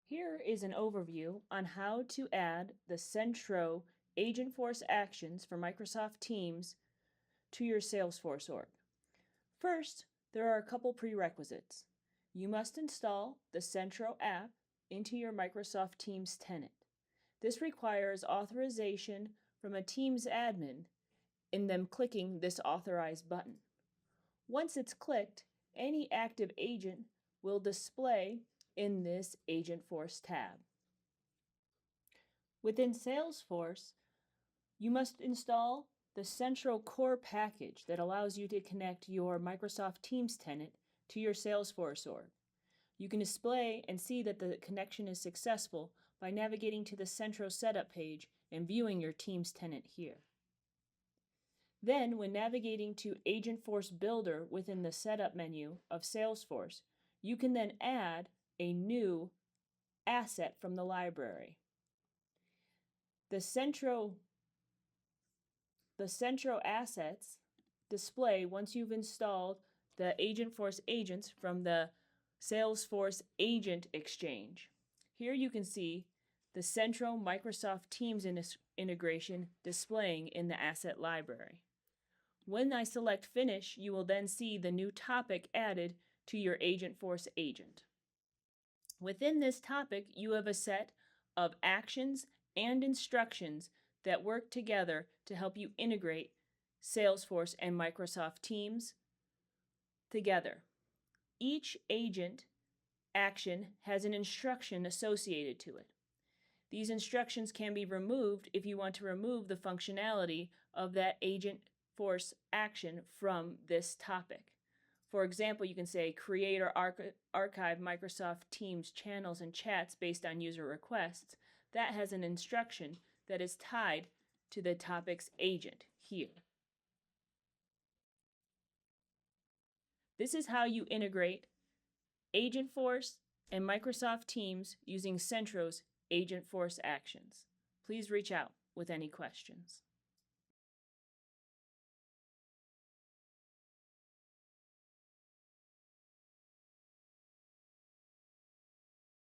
Here is an overview on how to add the Centro Agentforce Actions for Microsoft Teams to your Salesforce org. First, there are a couple prerequisites. You must install the Centro app into your Microsoft Teams tenant. This requires authorization from a Teams admin in them clicking this Authorize button. Once it's clicked, any active agent will display in this Agentforce tab. Within Salesforce, you must install the Centro Core package that allows you to connect your Microsoft Teams tenant to your Salesforce org. You can display and see that the connection is successful by navigating to the Centro setup page and viewing your Teams tenant here. Then, when navigating to Agentforce Builder within the setup menu of Salesforce, you can then add a new asset from the library. The Centro assets display once you've installed the Agentforce agents from the Salesforce Agent Exchange. Here you can see the Centro Microsoft Teams integration displaying in the asset library. When I select Finish, you will then see the new topic added to your Agentforce agent. Within this topic, you have a set of actions and instructions that work together to help you integrate Salesforce and Microsoft Teams together. Each agent action has an instruction associated to it. These instructions can be removed if you want to remove the functionality of that Agentforce action from this topic. For example, you can say create or archive Microsoft Teams channels and chats based on user requests. That has an instruction that is tied to the topic's agent here. This is how you integrate Agentforce and Microsoft Teams using Centro's Agentforce Actions. Please reach out with any questions.